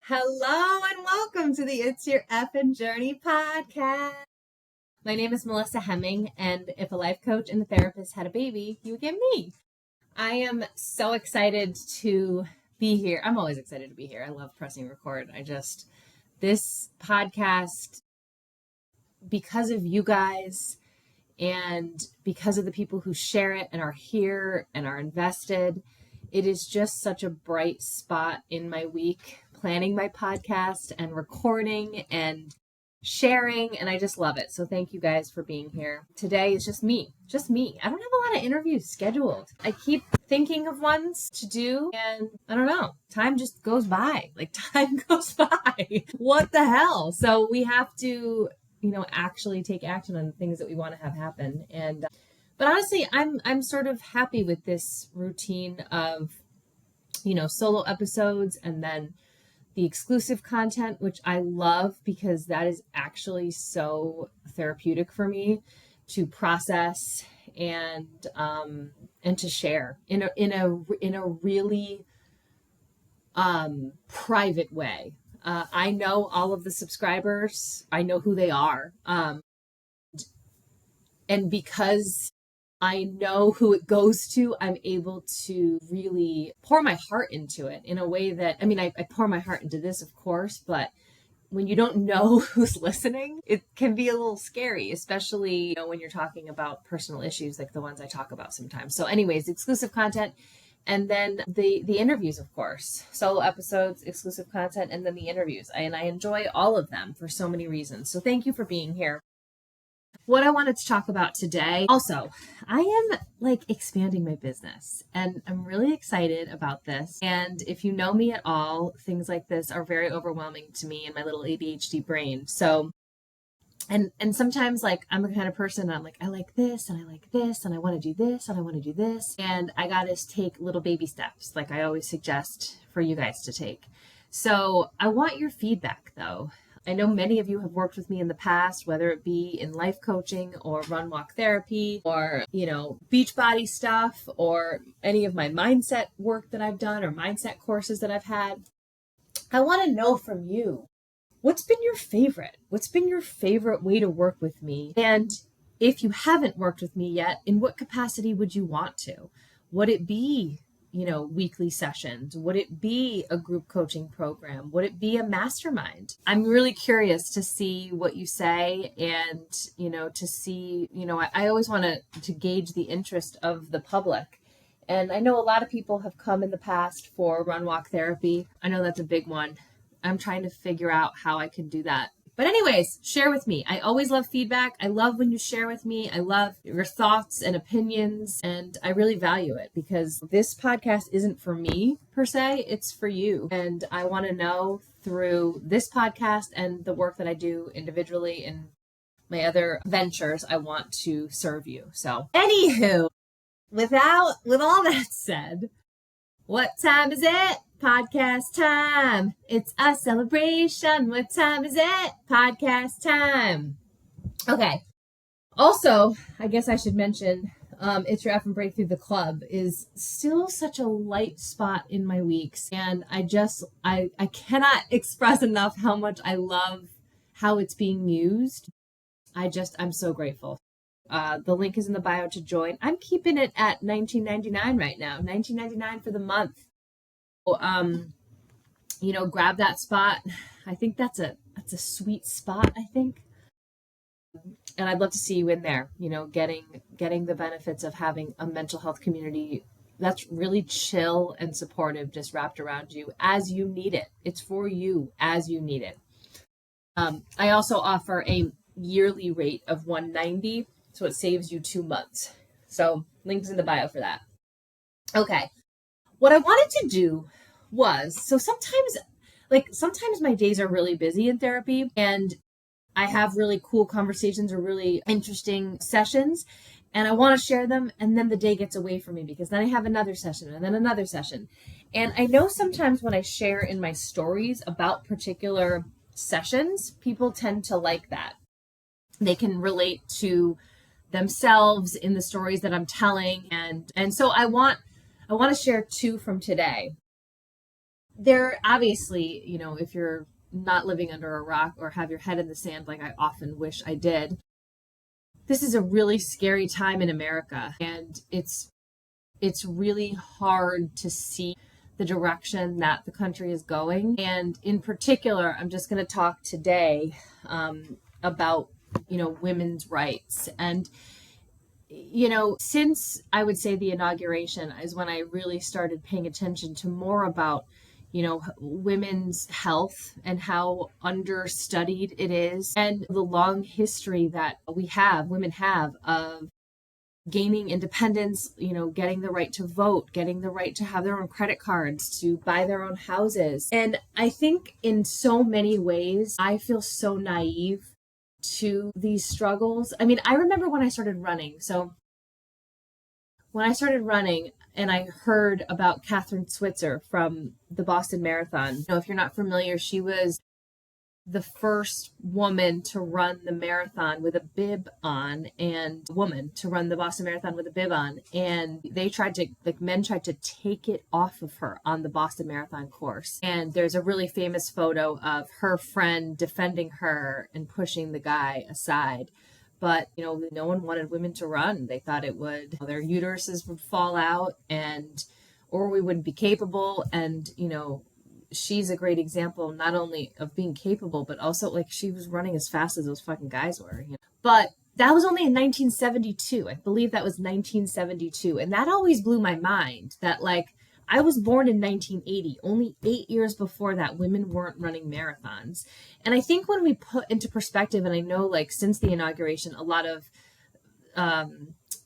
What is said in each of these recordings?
Hello and welcome to the It's Your Effin' Journey podcast. My name is Melissa Hemming, and if a life coach and a therapist had a baby, you would get me. I am so excited to be here. I'm always excited to be here. I love pressing record. This podcast, because of you guys and because of the people who share it and are here and are invested, it is just such a bright spot in my week, planning my podcast and recording and sharing, and I just love it. So thank you guys for being here. Today is just me. I don't have a lot of interviews scheduled. I keep thinking of ones to do, and I don't know. Time just goes by. Time goes by. What the hell? So we have to, actually take action on the things that we want to have happen. But honestly, I'm sort of happy with this routine of, solo episodes and then the exclusive content, which I love because that is actually so therapeutic for me to process and to share in a really private way. I know all of the subscribers. I know who they are. And because I know who it goes to, I'm able to really pour my heart into it in a way that, I pour my heart into this, of course, but when you don't know who's listening, it can be a little scary, especially when you're talking about personal issues like the ones I talk about sometimes. So anyways, exclusive content. And then the interviews, of course, solo episodes, exclusive content, and then the interviews. And I enjoy all of them for so many reasons. So thank you for being here. What I wanted to talk about today, also, I am expanding my business and I'm really excited about this. And if you know me at all, things like this are very overwhelming to me and my little ADHD brain. So and sometimes I'm the kind of person I'm I like this and I like this and I want to do this and I want to do this. And I got to take little baby steps like I always suggest for you guys to take. So I want your feedback though. I know many of you have worked with me in the past, whether it be in life coaching or run walk therapy or, Beachbody stuff or any of my mindset work that I've done or mindset courses that I've had. I want to know from you. What's been your favorite? What's been your favorite way to work with me? And if you haven't worked with me yet, in what capacity would you want to? Would it be, weekly sessions? Would it be a group coaching program? Would it be a mastermind? I'm really curious to see what you say and, to see, I always want to gauge the interest of the public. And I know a lot of people have come in the past for run walk therapy. I know that's a big one. I'm trying to figure out how I can do that. But anyways, share with me. I always love feedback. I love when you share with me. I love your thoughts and opinions, and I really value it because this podcast isn't for me per se, it's for you. And I want to know through this podcast and the work that I do individually in my other ventures, I want to serve you. So anywho, with all that said, what time is it? Podcast time. It's a celebration. What time is it? Podcast time. Okay. Also, I guess I should mention, It's Your Effin' Breakthrough the Club is still such a light spot in my weeks. And I cannot express enough how much I love how it's being used. I'm so grateful. The link is in the bio to join. I'm keeping it at $19.99 right now. $19.99 for the month. Grab that spot. I think that's a sweet spot, I think. And I'd love to see you in there, getting the benefits of having a mental health community that's really chill and supportive, just wrapped around you as you need it. It's for you as you need it. I also offer a yearly rate of $190, so it saves you 2 months. So links in the bio for that. Okay. What I wanted to do was, so sometimes my days are really busy in therapy and I have really cool conversations or really interesting sessions and I want to share them. And then the day gets away from me because then I have another session and then another session. And I know sometimes when I share in my stories about particular sessions, people tend to like that. They can relate to themselves in the stories that I'm telling. And so I want to share 2 from today. There obviously, if you're not living under a rock or have your head in the sand like I often wish I did, this is a really scary time in America, and it's really hard to see the direction that the country is going. And in particular, I'm just going to talk today about women's rights. And since I would say the inauguration is when I really started paying attention to more about women's health and how understudied it is, and the long history that women have of gaining independence, getting the right to vote, getting the right to have their own credit cards, to buy their own houses. And I think in so many ways, I feel so naive to these struggles. I mean, I remember when I started running. So when I started running and I heard about Kathrine Switzer from the Boston Marathon, if you're not familiar, she was the first woman to run the marathon with a bib on, and woman to run the Boston Marathon with a bib on. And men tried to take it off of her on the Boston Marathon course. And there's a really famous photo of her friend defending her and pushing the guy aside. But, no one wanted women to run. They thought their uteruses would fall out, or we wouldn't be capable. And, she's a great example, not only of being capable, but also she was running as fast as those fucking guys were. But that was only in 1972. I believe that was 1972. And that always blew my mind that I was born in 1980. Only 8 years before that, women weren't running marathons. And I think when we put into perspective, and I know since the inauguration, a lot of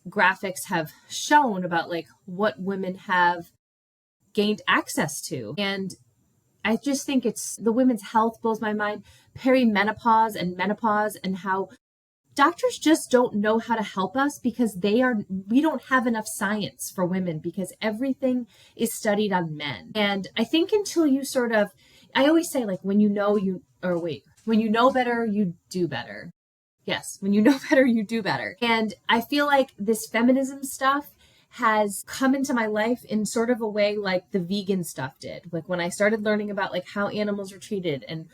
graphics have shown about what women have gained access to. And I just think the women's health blows my mind. Perimenopause and menopause, and how doctors just don't know how to help us because we don't have enough science for women because everything is studied on men. And I think until you I always say when you know better, you do better. Yes, when you know better, you do better. And I feel like this feminism stuff has come into my life in sort of a way like the vegan stuff did. When I started learning about how animals are treated and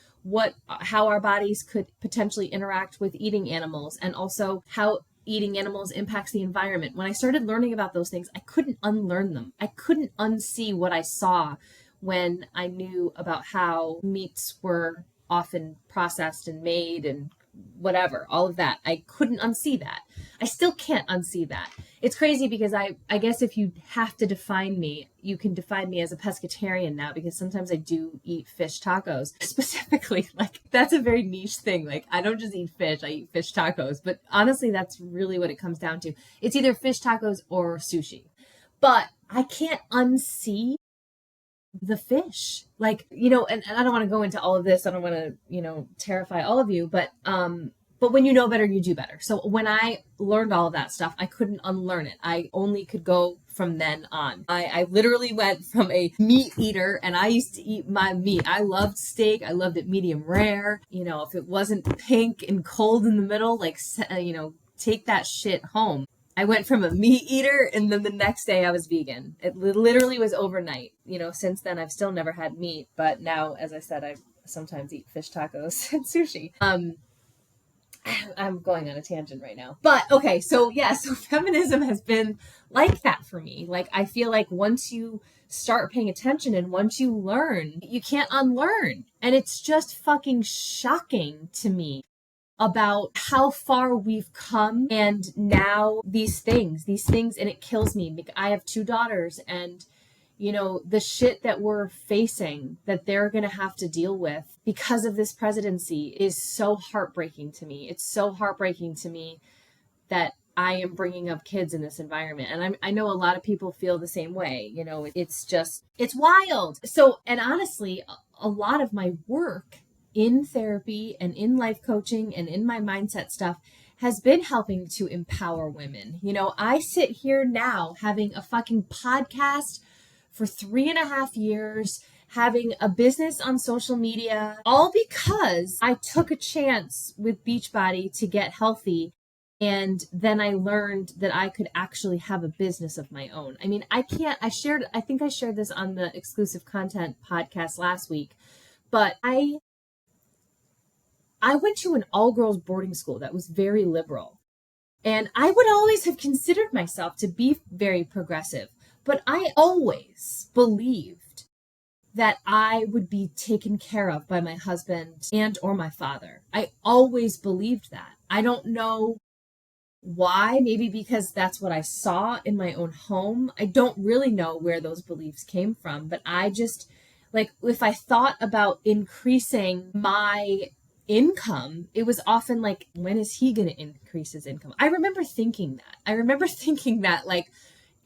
how our bodies could potentially interact with eating animals, and also how eating animals impacts the environment. When I started learning about those things, I couldn't unlearn them. I couldn't unsee what I saw when I knew about how meats were often processed and made and whatever, all of that. I couldn't unsee that. I still can't unsee that. It's crazy because I guess if you have to define me, you can define me as a pescatarian now, because sometimes I do eat fish tacos. Specifically, that's a very niche thing. I don't just eat fish, I eat fish tacos. But honestly, that's really what it comes down to. It's either fish tacos or sushi. But I can't unsee the fish, and I don't want to go into all of this. I don't want to, terrify all of you, but when you know better, you do better. So when I learned all of that stuff, I couldn't unlearn it. I only could go from then on. I literally went from a meat eater, and I used to eat my meat. I loved steak. I loved it medium rare. If it wasn't pink and cold in the middle, take that shit home. I went from a meat eater, and then the next day I was vegan. It literally was overnight. Since then I've still never had meat, but now, as I said, I sometimes eat fish tacos and sushi. I'm going on a tangent right now. But okay, so feminism has been like that for me. I feel once you start paying attention and once you learn, you can't unlearn. And it's just fucking shocking to me about how far we've come, and now these things, and it kills me. I have 2 daughters, and the shit that we're facing, that they're going to have to deal with because of this presidency, is so heartbreaking to me. It's so heartbreaking to me that I am bringing up kids in this environment. And I know a lot of people feel the same way. It's wild. So, and honestly, a lot of my work in therapy and in life coaching and in my mindset stuff has been helping to empower women. I sit here now having a fucking podcast for 3.5 years, having a business on social media, all because I took a chance with Beachbody to get healthy. And then I learned that I could actually have a business of my own. I mean, I think I shared this on the exclusive content podcast last week, but I went to an all girls boarding school that was very liberal. And I would always have considered myself to be very progressive, but I always believed that I would be taken care of by my husband and or my father. I always believed that. I don't know why, maybe because that's what I saw in my own home. I don't really know where those beliefs came from, but I just, like, if I thought about increasing my income, it was often like, when is he going to increase his income? I remember thinking that like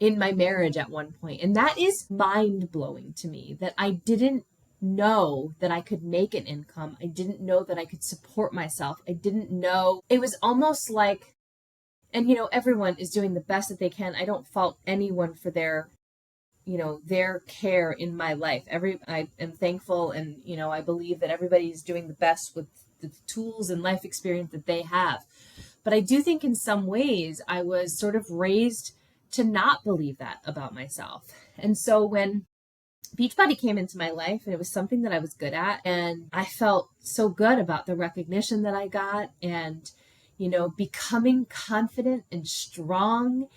in my marriage at one point, and that is mind blowing to me, that I didn't know that I could make an income. I didn't know that I could support myself. I didn't know. It was almost like, and everyone is doing the best that they can. I don't fault anyone for their care in my life. I am thankful, and I believe that everybody's doing the best with the tools and life experience that they have. But I do think in some ways I was sort of raised to not believe that about myself. And so when Beachbody came into my life, and it was something that I was good at, and I felt so good about the recognition that I got, and becoming confident and strong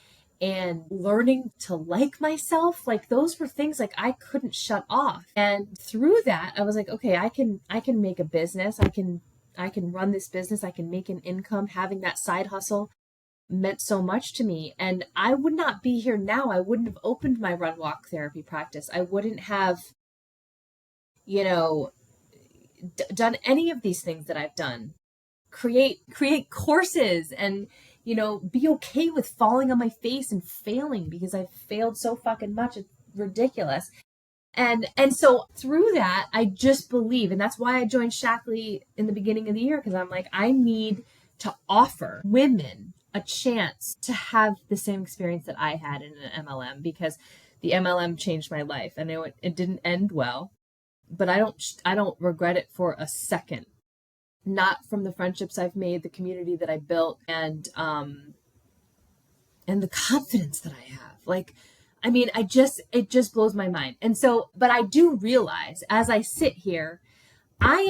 and learning to like myself, like those were things like I couldn't shut off. And through that, I was like, okay, I can make a business. I can run this business. I can make an income. Having that side hustle meant so much to me. And I would not be here now. I wouldn't have opened my run walk therapy practice. I wouldn't have, done any of these things that I've done. Create courses and be okay with falling on my face and failing, because I've failed so fucking much. It's ridiculous. And so through that, I just believe, and that's why I joined Shaklee in the beginning of the year, because I'm like, I need to offer women a chance to have the same experience that I had in an MLM, because the MLM changed my life. And it didn't end well, but I don't regret it for a second. Not from the friendships I've made, the community that I built, and the confidence that I have. Like, I mean, it just blows my mind. And so, but I do realize as I sit here, I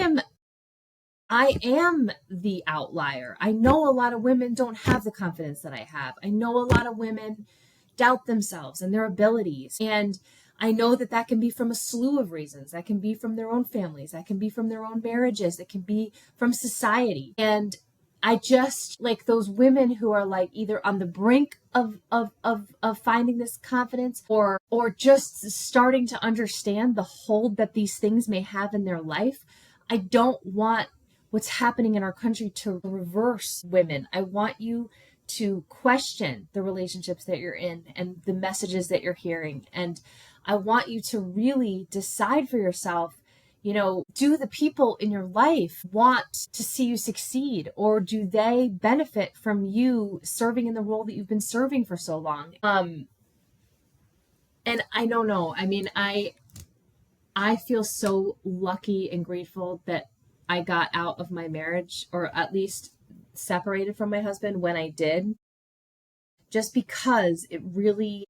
am the outlier. I know a lot of women don't have the confidence that I have. I know a lot of women doubt themselves and their abilities. And I know that can be from a slew of reasons. That can be from their own families. That can be from their own marriages. That can be from society. And I just, like, those women who are like either on the brink of finding this confidence, or just starting to understand the hold that these things may have in their life. I don't want what's happening in our country to reverse women. I want you to question the relationships that you're in and the messages that you're hearing. And I want you to really decide for yourself, do the people in your life want to see you succeed, or do they benefit from you serving in the role that you've been serving for so long? And I don't know. I mean, I feel so lucky and grateful that I got out of my marriage, or at least separated from my husband when I did, just because it really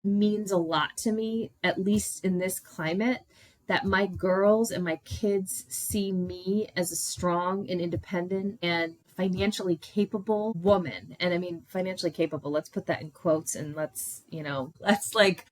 means a lot to me, at least in this climate, that my girls and my kids see me as a strong and independent and financially capable woman. And I mean, financially capable, let's put that in quotes, and let's like,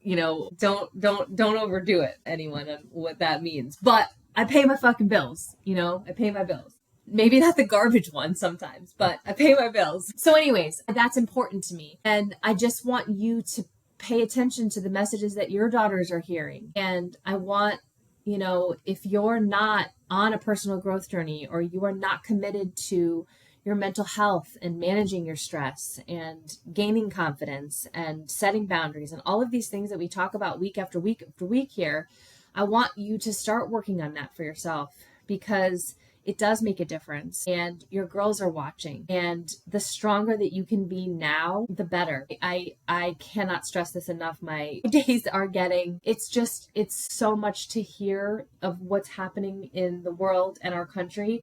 don't overdo it, anyone, on what that means. But I pay my fucking bills, I pay my bills. Maybe not the garbage one sometimes, but I pay my bills. So anyways, that's important to me. And I just want you to pay attention to the messages that your daughters are hearing. And I want, if you're not on a personal growth journey, or you are not committed to your mental health and managing your stress and gaining confidence and setting boundaries and all of these things that we talk about week after week after week here, I want you to start working on that for yourself, because it does make a difference, and your girls are watching, and the stronger that you can be now, the better. I cannot stress this enough. My days are getting, it's so much to hear of what's happening in the world and our country.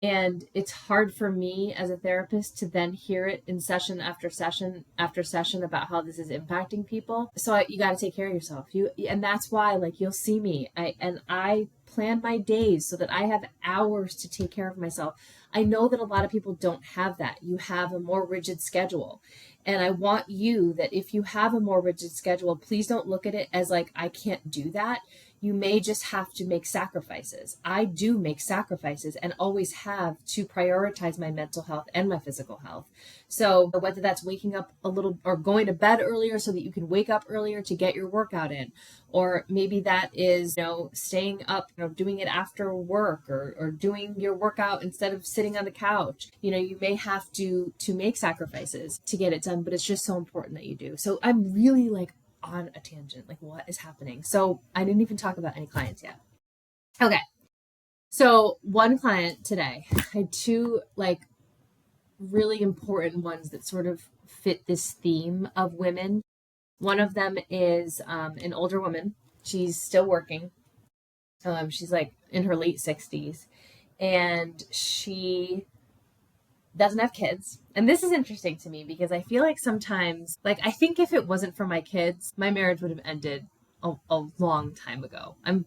And it's hard for me as a therapist to then hear it in session after session after session about how this is impacting people. So you got to take care of yourself. And that's why, like, you'll see me. I plan my days so that I have hours to take care of myself. I know that a lot of people don't have that. You have a more rigid schedule. And I want you that if you have a more rigid schedule, please don't look at it as like, I can't do that. You may just have to make sacrifices. I do make sacrifices and always have to prioritize my mental health and my physical health. So whether that's waking up a little or going to bed earlier so that you can wake up earlier to get your workout in, or maybe that is, staying up, doing it after work or doing your workout instead of sitting on the couch. You may have to make sacrifices to get it done, but it's just so important that you do. So I'm really like on a tangent, like what is happening? So I didn't even talk about any clients yet. Okay. So one client today, I had two like really important ones that sort of fit this theme of women. One of them is an older woman. She's still working. She's like in her late 60s, and she doesn't have kids. And this is interesting to me because I feel like sometimes, like, I think if it wasn't for my kids, my marriage would have ended a long time ago. I'm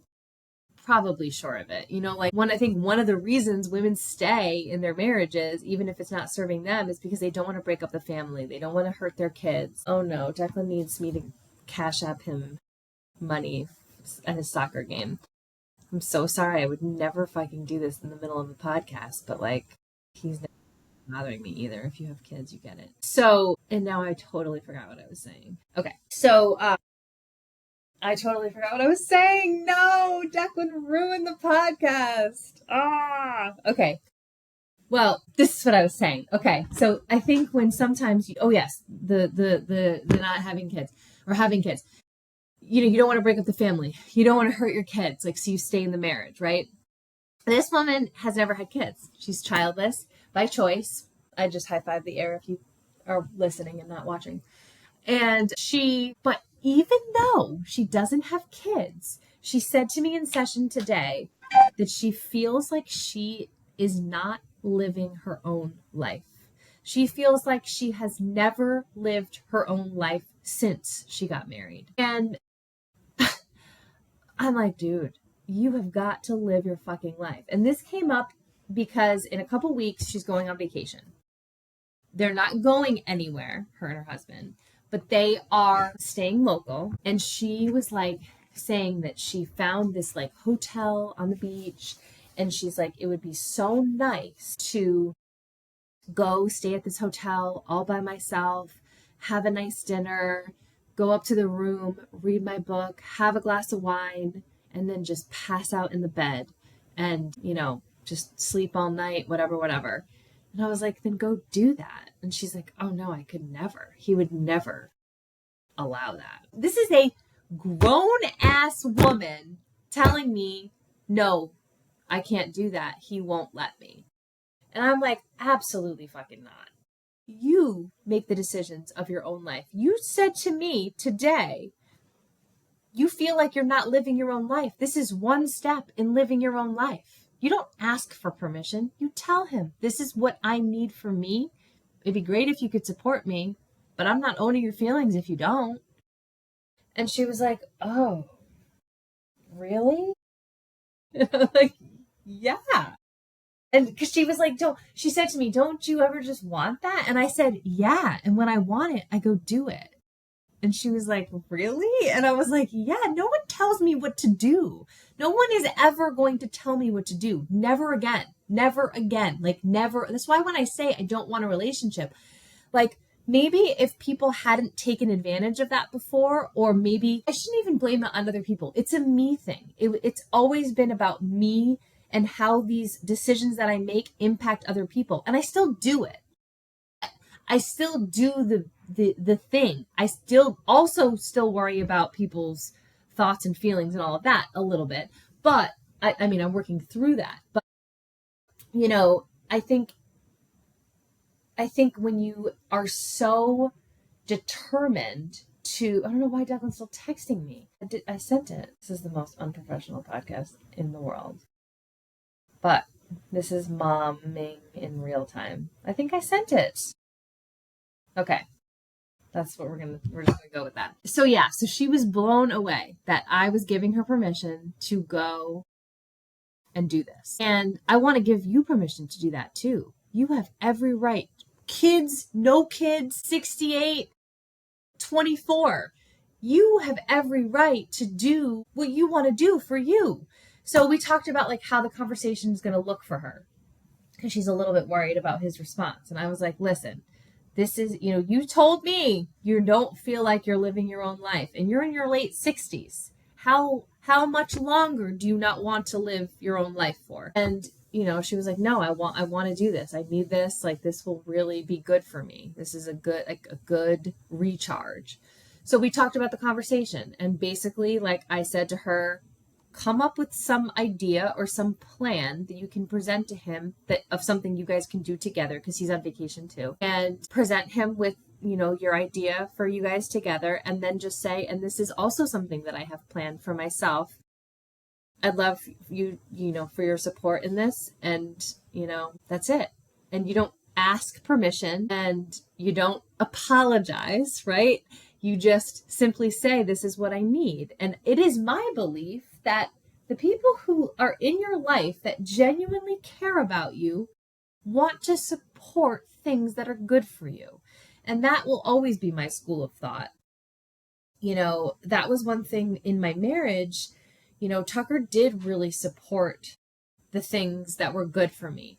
probably sure of it. Like I think one of the reasons women stay in their marriages, even if it's not serving them, is because they don't want to break up the family. They don't want to hurt their kids. Oh no, Declan needs me to cash app him money at his soccer game. I'm so sorry. I would never fucking do this in the middle of a podcast, but like, he's not bothering me either. If you have kids, you get it. So, and now I totally forgot what I was saying. Okay. So, I totally forgot what I was saying. No, Declan ruined the podcast. Okay. Well, this is what I was saying. Okay. So I think when sometimes the not having kids or having kids, you don't want to break up the family. You don't want to hurt your kids. Like, so you stay in the marriage, right? This woman has never had kids. She's childless by choice. I just high-five the air if you are listening and not watching. But even though she doesn't have kids, she said to me in session today that she feels like she is not living her own life. She feels like she has never lived her own life since she got married. And I'm like, dude, you have got to live your fucking life. And this came up because in a couple weeks, she's going on vacation. They're not going anywhere, her and her husband, but they are staying local. And she was like saying that she found this like hotel on the beach. And she's like, it would be so nice to go stay at this hotel all by myself, have a nice dinner, go up to the room, read my book, have a glass of wine, and then just pass out in the bed and, just sleep all night, whatever. And I was like, then go do that. And she's like, oh no, I could never. He would never allow that. This is a grown ass woman telling me, no, I can't do that. He won't let me. And I'm like, absolutely fucking not. You make the decisions of your own life. You said to me today, you feel like you're not living your own life. This is one step in living your own life. You don't ask for permission. You tell him, this is what I need for me. It'd be great if you could support me, but I'm not owning your feelings if you don't. And she was like, oh, really? Like, yeah. And because she was like, she said to me, don't you ever just want that? And I said, yeah. And when I want it, I go do it. And she was like, really? And I was like, yeah, no one tells me what to do. No one is ever going to tell me what to do. Never again. Never again. Like, never. That's why when I say I don't want a relationship, like, maybe if people hadn't taken advantage of that before, or maybe I shouldn't even blame it on other people. It's a me thing. It's always been about me and how these decisions that I make impact other people. And I still do it. I still do the thing. I still worry about people's thoughts and feelings and all of that a little bit. But I mean, I'm working through that. But, I think when you are so determined to, I don't know why Declan's still texting me. I sent it. This is the most unprofessional podcast in the world. But This is momming in real time. I think I sent it. Okay. That's what we're just gonna go with that. So yeah, so she was blown away that I was giving her permission to go and do this. And I want to give you permission to do that too. You have every right. Kids, no kids, 68, 24. You have every right to do what you want to do for you. So we talked about like how the conversation is going to look for her because she's a little bit worried about his response. And I was like, listen, this is, you told me you don't feel like you're living your own life and you're in your late 60s. How much longer do you not want to live your own life for? And she was like, no, I want to do this. I need this. Like, this will really be good for me. This is a good recharge. So we talked about the conversation, and basically, like I said to her, come up with some idea or some plan that you can present to him of something you guys can do together, because he's on vacation too, and present him with your idea for you guys together, and then just say, and this is also something that I have planned for myself. I'd love you for your support in this, and that's it. And you don't ask permission and you don't apologize, right? You just simply say, this is what I need. And it is my belief that the people who are in your life that genuinely care about you want to support things that are good for you. And that will always be my school of thought. That was one thing in my marriage. Tucker did really support the things that were good for me.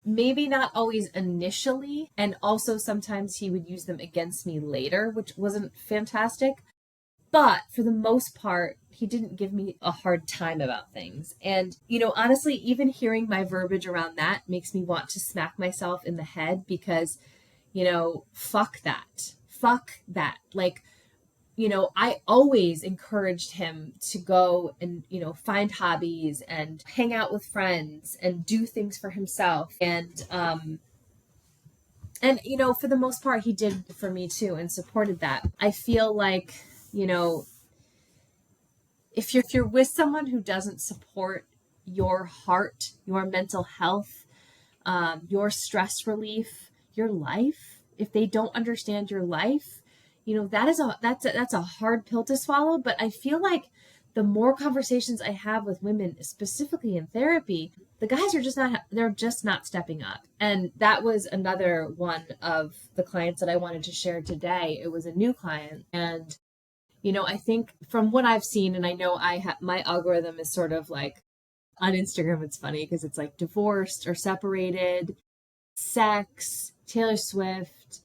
Maybe not always initially, and also sometimes he would use them against me later, which wasn't fantastic. But for the most part, he didn't give me a hard time about things. And, honestly, even hearing my verbiage around that makes me want to smack myself in the head because, fuck that. Fuck that. Like, I always encouraged him to go and, find hobbies and hang out with friends and do things for himself. And, for the most part, he did for me too and supported that. I feel like, if you're with someone who doesn't support your heart, your mental health, your stress relief, your life, if they don't understand your life, that's a hard pill to swallow. But I feel like the more conversations I have with women, specifically in therapy, the guys they're just not stepping up. And that was another one of the clients that I wanted to share today. It was a new client. And, I think from what I've seen, and I know my algorithm is sort of like on Instagram, it's funny because it's like divorced or separated, sex, Taylor Swift,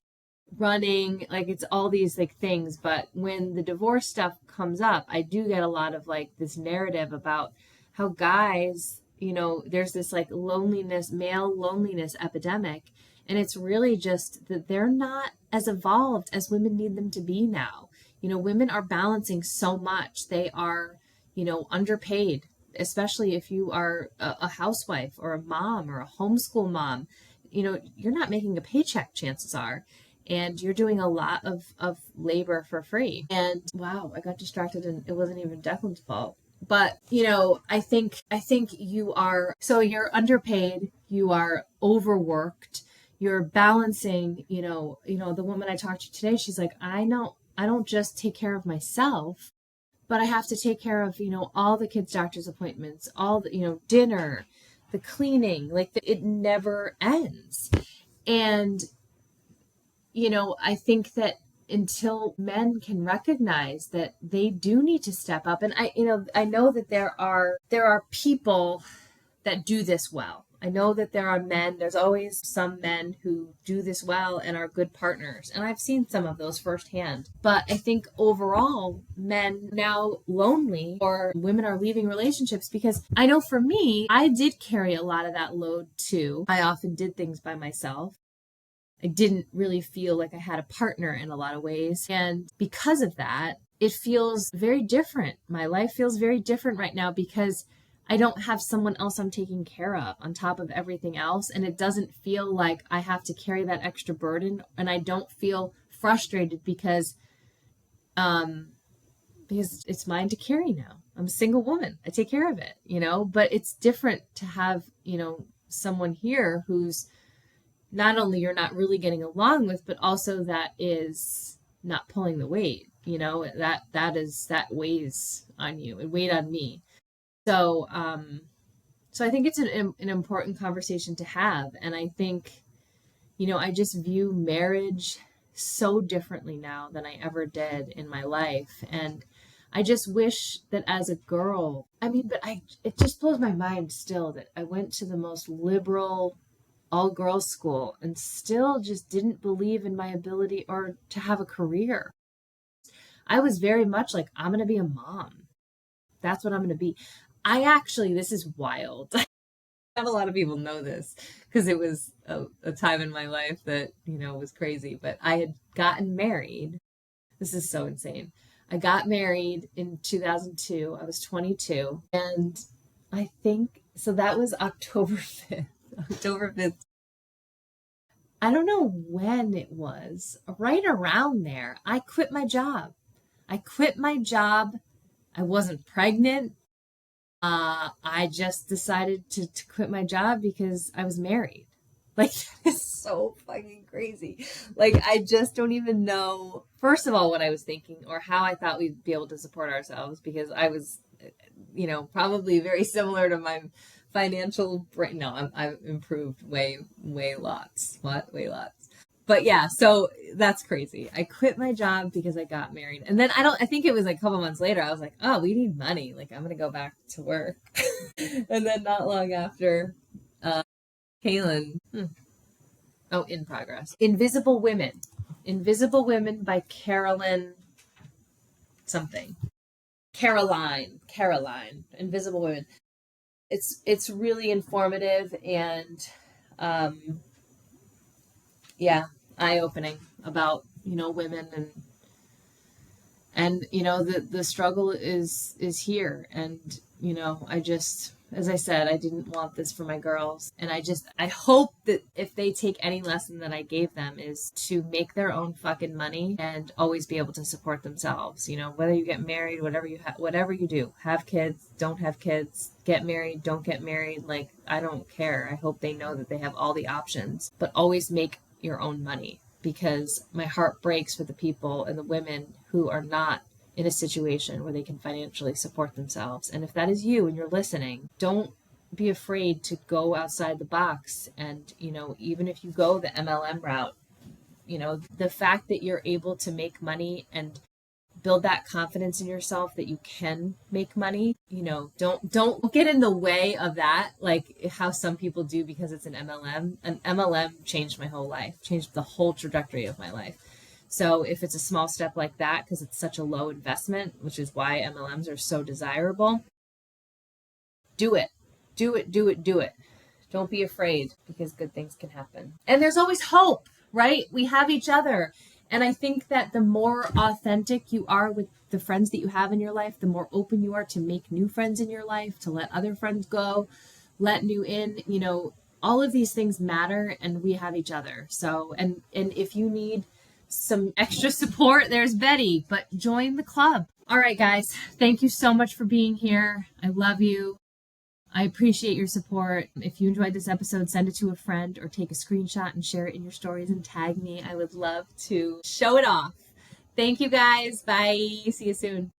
running, like it's all these like things. But when the divorce stuff comes up, I do get a lot of like this narrative about how guys, there's this like male loneliness epidemic. And it's really just that they're not as evolved as women need them to be now. Women are balancing so much. They are, underpaid, especially if you are a housewife or a mom or a homeschool mom. You're not making a paycheck, chances are. And you're doing a lot of labor for free. And wow, I got distracted and it wasn't even Declan's fault. But, I think you're underpaid, you are overworked, you're balancing, the woman I talked to today, she's like, I don't just take care of myself, but I have to take care of, all the kids' doctor's appointments, all the, dinner, the cleaning, like it never ends. And I think that until men can recognize that they do need to step up, and I know that there are people that do this well. I know that there are men, there's always some men who do this well and are good partners. And I've seen some of those firsthand. But I think overall, men now lonely or women are leaving relationships because I know for me, I did carry a lot of that load too. I often did things by myself. I didn't really feel like I had a partner in a lot of ways. And because of that, it feels very different. My life feels very different right now because I don't have someone else I'm taking care of on top of everything else. And it doesn't feel like I have to carry that extra burden. And I don't feel frustrated because it's mine to carry now. I'm a single woman. I take care of it, but it's different to have, someone here who's not only you're not really getting along with, but also that is not pulling the weight, that weighs on you. It weighed on me. So, so I think it's an important conversation to have. And I think, I just view marriage so differently now than I ever did in my life. And I just wish that as a girl, it just blows my mind still that I went to the most liberal all girls school and still just didn't believe in my ability or to have a career. I was very much like, I'm going to be a mom. That's what I'm going to be. This is wild. Not a lot of people know this because it was a time in my life that, was crazy, but I had gotten married. This is so insane. I got married in 2002. I was 22. And I think, so that was October 5th. October 5th. I don't know when it was, right around there. I quit my job. I wasn't pregnant. I just decided to quit my job because I was married. Like, that is so fucking crazy. Like, I just don't even know, first of all, what I was thinking or how I thought we'd be able to support ourselves, because I was, probably very similar to my financial brain. No, I've improved way lots. Way lots. But yeah, so that's crazy. I quit my job because I got married. And then I think it was like a couple months later, I was like, oh, we need money. Like, I'm going to go back to work. And then not long after, Kaylin, in progress. Invisible Women by Carolyn something. Caroline, Invisible Women. It's really informative and, eye-opening about, women and the struggle is here. And, I just, as I said, I didn't want this for my girls. And I hope that if they take any lesson that I gave them is to make their own fucking money and always be able to support themselves. Whether you get married, whatever you do, have kids, don't have kids, get married, don't get married. Like, I don't care. I hope they know that they have all the options, but always make your own money, because my heart breaks for the people and the women who are not in a situation where they can financially support themselves. And if that is you and you're listening, don't be afraid to go outside the box. And, even if you go the MLM route, the fact that you're able to make money and build that confidence in yourself that you can make money, don't get in the way of that, like how some people do because it's an MLM. An MLM changed my whole life, changed the whole trajectory of my life. So if it's a small step like that, because it's such a low investment, which is why MLMs are so desirable, do it. Do it. Don't be afraid, because good things can happen. And there's always hope, right? We have each other. And I think that the more authentic you are with the friends that you have in your life, the more open you are to make new friends in your life, to let other friends go, let new in, all of these things matter, and we have each other. So, and if you need some extra support, there's Betty, but join the club. All right, guys, thank you so much for being here. I love you. I appreciate your support. If you enjoyed this episode, send it to a friend or take a screenshot and share it in your stories and tag me. I would love to show it off. Thank you, guys. Bye. See you soon.